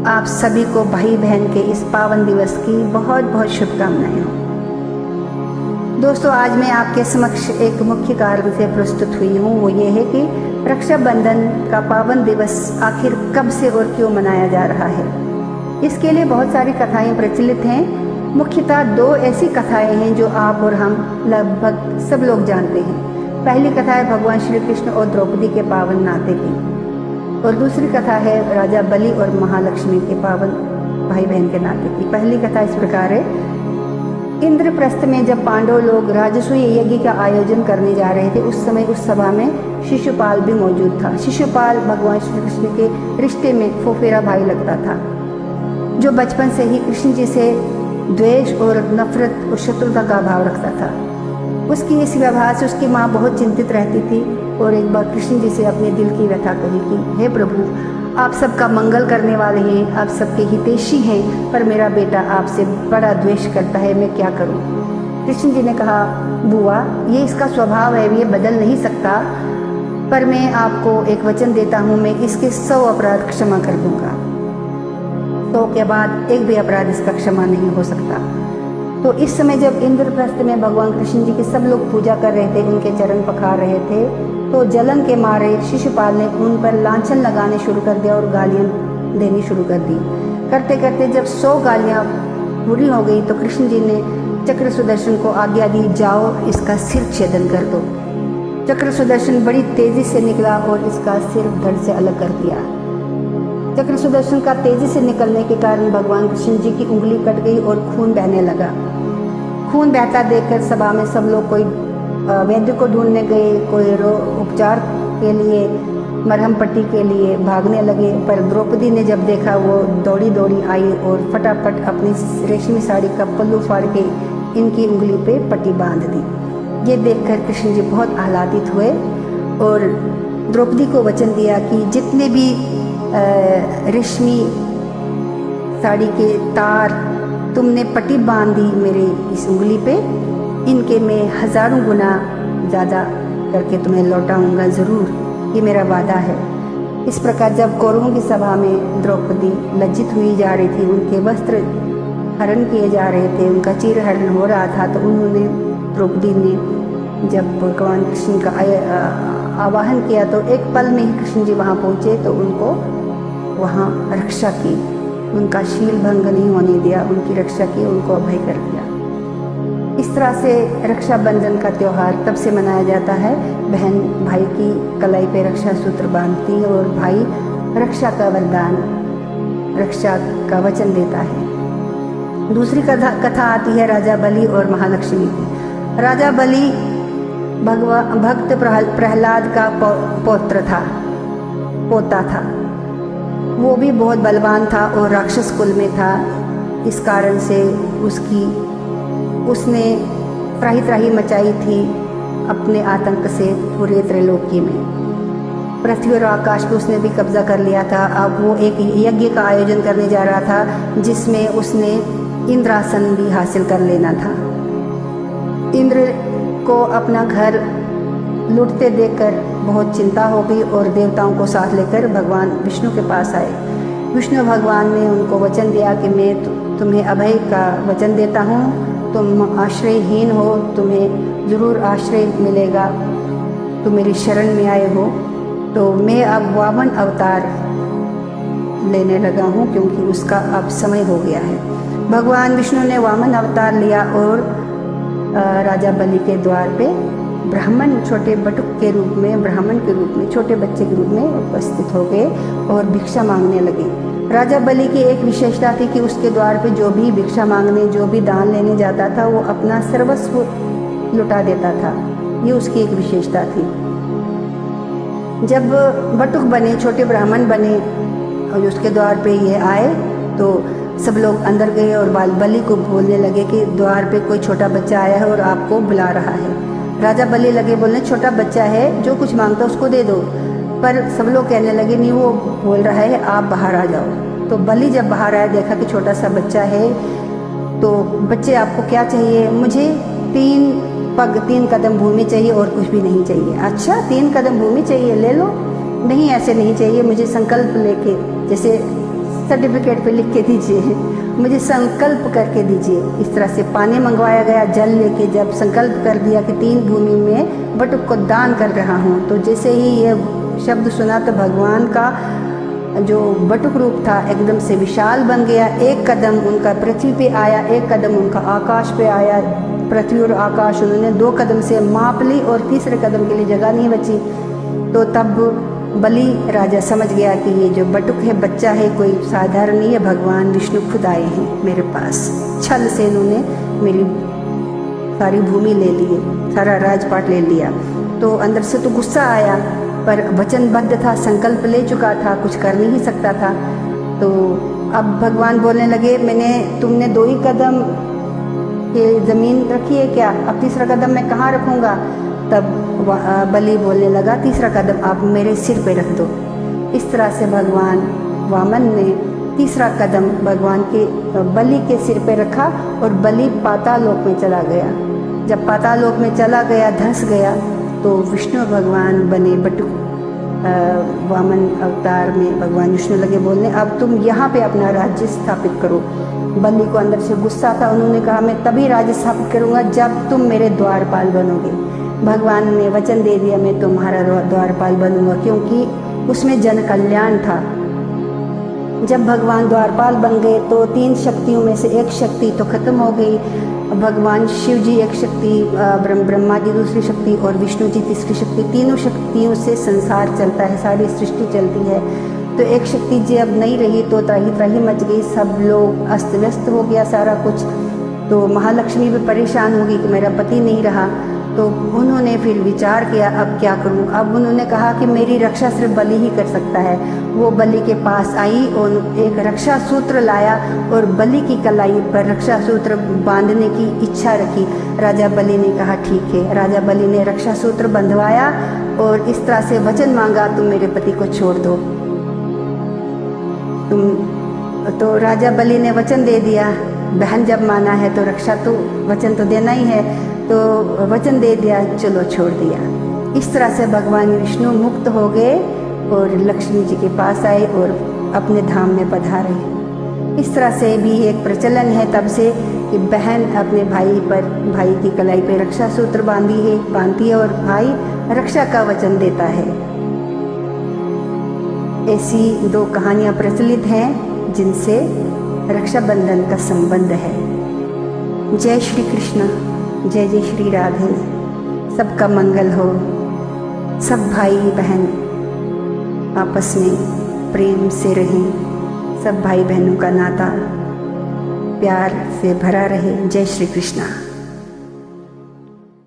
आप सभी को भाई बहन के इस पावन दिवस की बहुत बहुत शुभकामनाएं हो। दोस्तों, आज मैं आपके समक्ष एक मुख्य कारण से प्रस्तुत हुई हूँ। वो ये है कि रक्षाबंधन का पावन दिवस आखिर कब से और क्यों मनाया जा रहा है। इसके लिए बहुत सारी कथाएं प्रचलित हैं। मुख्यतः दो ऐसी कथाएं हैं जो आप और हम लगभग सब लोग जानते हैं। पहली कथा है भगवान श्री कृष्ण और द्रौपदी के पावन नाते की, और दूसरी कथा है राजा बलि और महालक्ष्मी के पावन भाई बहन के नाते की। पहली कथा इस प्रकार है। इंद्रप्रस्थ में जब पांडव लोग राजसूय यज्ञ का आयोजन करने जा रहे थे, उस समय उस सभा में शिशुपाल भी मौजूद था। शिशुपाल भगवान श्री कृष्ण के रिश्ते में फुफेरा भाई लगता था, जो बचपन से ही कृष्ण जी से द्वेष और नफरत और शत्रुता का भाव रखता था। उसकी इस व्यवहार से उसकी माँ बहुत चिंतित रहती थी और एक बार कृष्ण जी से अपने दिल की व्यथा कही कि हे प्रभु, आप सबका मंगल करने वाले हैं, आप सबके हितैषी हैं, पर मेरा बेटा आपसे बड़ा द्वेष करता है, मैं क्या करूं। कृष्ण जी ने कहा, बुआ, ये इसका स्वभाव है, ये बदल नहीं सकता, पर मैं आपको एक वचन देता हूँ, मैं इसके 100 अपराध क्षमा कर दूंगा। 100 के बाद एक भी अपराध इसका क्षमा नहीं हो सकता। तो इस समय जब इंद्रप्रस्थ में भगवान कृष्ण जी की सब लोग पूजा कर रहे थे, उनके चरण पखार रहे थे, तो जलन के मारे शिशुपाल ने उन पर लांछन लगाने शुरू कर दिया और गालियां देनी शुरू कर दी। करते करते जब 100 गालियां पूरी हो गई तो कृष्ण जी ने चक्र सुदर्शन को आज्ञा दी, जाओ इसका सिर छेदन कर दो। चक्र सुदर्शन बड़ी तेजी से निकला और इसका सिर धड़ से अलग कर दिया। चक्र सुदर्शन का तेजी से निकलने के कारण भगवान कृष्ण जी की उंगली कट गई और खून बहने लगा। खून बहता देखकर सभा में सब लोग कोई वैद्य को ढूंढने गए, कोई उपचार के लिए, मरहम पट्टी के लिए भागने लगे। पर द्रौपदी ने जब देखा, वो दौड़ी दौड़ी आई और फटाफट अपनी रेशमी साड़ी का पल्लू फाड़ के इनकी उंगली पे पट्टी बांध दी। ये देखकर कृष्ण जी बहुत आह्लादित हुए और द्रौपदी को वचन दिया कि जितने भी रेशमी साड़ी के तार तुमने पट्टी बांध दी मेरे इस उंगली पे, इनके मैं 1000 गुना ज़्यादा करके तुम्हें लौटाऊंगा ज़रूर, ये मेरा वादा है। इस प्रकार जब कौरवों की सभा में द्रौपदी लज्जित हुई जा रही थी, उनके वस्त्र हरण किए जा रहे थे, उनका चीरहरण हो रहा था, तो उन्होंने द्रौपदी ने जब भगवान कृष्ण का आवाहन किया तो एक पल में ही कृष्ण जी वहाँ पहुँचे, तो उनको वहाँ रक्षा की, उनका शील भंग नहीं होने दिया, उनकी रक्षा की, उनको अभय कर दिया। इस तरह से रक्षाबंधन का त्यौहार तब से मनाया जाता है। बहन भाई की कलाई पे रक्षा सूत्र बांधती है और भाई रक्षा का वरदान, रक्षा का वचन देता है। दूसरी कथा आती है राजा बलि और महालक्ष्मी की। राजा बलि भक्त प्रहलाद का पोता था। वो भी बहुत बलवान था और राक्षस कुल में था। इस कारण से उसने त्राही त्राही मचाई थी अपने आतंक से पूरे त्रैलोक्य में। पृथ्वी और आकाश पे उसने भी कब्जा कर लिया था। अब वो एक यज्ञ का आयोजन करने जा रहा था, जिसमें उसने इंद्रासन भी हासिल कर लेना था। इंद्र को अपना घर लूटते देखकर बहुत चिंता हो गई और देवताओं को साथ लेकर भगवान विष्णु के पास आए। विष्णु भगवान ने उनको वचन दिया कि मैं तुम्हें अभय का वचन देता हूँ, तुम आश्रयहीन हो, तुम्हें ज़रूर आश्रय मिलेगा, तुम मेरी शरण में आए हो। तो मैं अब वामन अवतार लेने लगा हूँ, क्योंकि उसका अब समय हो गया है। भगवान विष्णु ने वामन अवतार लिया और राजा बलि के द्वार पे ब्राह्मण छोटे बटुक के रूप में, ब्राह्मण के रूप में, छोटे बच्चे के रूप में उपस्थित हो गए और भिक्षा मांगने लगे। राजा बलि की एक विशेषता थी कि उसके द्वार पे जो भी भिक्षा मांगने, जो भी दान लेने जाता था, वो अपना सर्वस्व लुटा देता था। ये उसकी एक विशेषता थी। जब बटुक बने, छोटे ब्राह्मण बने और उसके द्वार पे ये आए, तो सब लोग अंदर गए और बलि को बोलने लगे कि द्वार पे कोई छोटा बच्चा आया है और आपको बुला रहा है। राजा बलि लगे बोलने, छोटा बच्चा है, जो कुछ मांगता उसको दे दो। पर सब लोग कहने लगे, नहीं, वो बोल रहा है आप बाहर आ जाओ। तो बलि जब बाहर आया, देखा कि छोटा सा बच्चा है, तो बच्चे आपको क्या चाहिए? मुझे 3 कदम भूमि चाहिए और कुछ भी नहीं चाहिए। अच्छा, 3 कदम भूमि चाहिए, ले लो। नहीं, ऐसे नहीं चाहिए, मुझे संकल्प लेके, जैसे सर्टिफिकेट पे लिख के दीजिए, मुझे संकल्प करके दीजिए। इस तरह से पानी मंगवाया गया। जल लेके जब संकल्प कर दिया कि 3 भूमि में बटुक को दान कर रहा हूँ, तो जैसे ही ये शब्द सुना तो भगवान का जो बटुक रूप था एकदम से विशाल बन गया। एक कदम उनका पृथ्वी पे आया, एक कदम उनका आकाश पे आया। पृथ्वी और आकाश उन्होंने 2 कदम से माप ली और तीसरे कदम के लिए जगह नहीं बची। तो तब बलि राजा समझ गया कि ये जो बटुक है बच्चा है, कोई साधारण नहीं है, भगवान विष्णु खुद आए हैं मेरे पास। छल से इन्होंने मेरी सारी भूमि ले ली, सारा राजपाट ले लिया। तो अंदर से तो गुस्सा आया, पर वचनबद्ध था, संकल्प ले चुका था, कुछ कर नहीं सकता था। तो अब भगवान बोलने लगे, तुमने 2 ही कदम के ज़मीन रखी है क्या, अब तीसरा कदम मैं कहाँ रखूँगा। तब बलि बोलने लगा, तीसरा कदम आप मेरे सिर पे रख दो। इस तरह से भगवान वामन ने तीसरा कदम भगवान के बलि के सिर पे रखा और बलि पाताल लोक में चला गया। जब पाताल लोक में चला गया, धंस गया, तो विष्णु भगवान बने बटुक वामन अवतार में भगवान विष्णु लगे बोलने, अब तुम यहाँ पे अपना राज्य स्थापित करो। बलि को अंदर से गुस्सा था, उन्होंने कहा मैं तभी राज्य स्थापित करूँगा जब तुम मेरे द्वारपाल बनोगे। भगवान ने वचन दे दिया, मैं तुम्हारा द्वारपाल बनूंगा, क्योंकि उसमें जन कल्याण था। जब भगवान द्वारपाल बन गए तो 3 शक्तियों में से एक शक्ति तो खत्म हो गई। भगवान शिव जी एक शक्ति, ब्रह्मा जी दूसरी शक्ति और विष्णु जी तीसरी शक्ति। तीनों शक्तियों से संसार चलता है, सारी सृष्टि चलती है। तो एक शक्ति जब नहीं रही तो त्राही त्राही मच गई, सब लोग अस्त व्यस्त हो गया सारा कुछ। तो महालक्ष्मी भी परेशान हो गई कि मेरा पति नहीं रहा। तो उन्होंने फिर विचार किया, अब क्या करूं। अब उन्होंने कहा कि मेरी रक्षा सिर्फ बलि ही कर सकता है। वो बलि के पास आई और एक रक्षा सूत्र लाया और बलि की कलाई पर रक्षा सूत्र बांधने की इच्छा रखी। राजा बलि ने कहा ठीक है। राजा बलि ने रक्षा सूत्र बंधवाया और इस तरह से वचन मांगा, तुम मेरे पति को छोड़ दो। तो राजा बलि ने वचन दे दिया, बहन जब माना है तो रक्षा तो वचन तो देना ही है। तो वचन दे दिया, चलो छोड़ दिया। इस तरह से भगवान विष्णु मुक्त हो गए और लक्ष्मी जी के पास आए और अपने धाम में पधारे। इस तरह से भी एक प्रचलन है तब से कि बहन अपने भाई की कलाई पे रक्षा सूत्र बांधती है और भाई रक्षा का वचन देता है। ऐसी 2 कहानियां प्रचलित हैं जिनसे रक्षाबंधन का संबंध है। जय श्री कृष्ण, जय जय श्री राधे। सबका मंगल हो। सब भाई बहन आपस में प्रेम से रहें। सब भाई बहनों का नाता प्यार से भरा रहे। जय श्री कृष्ण।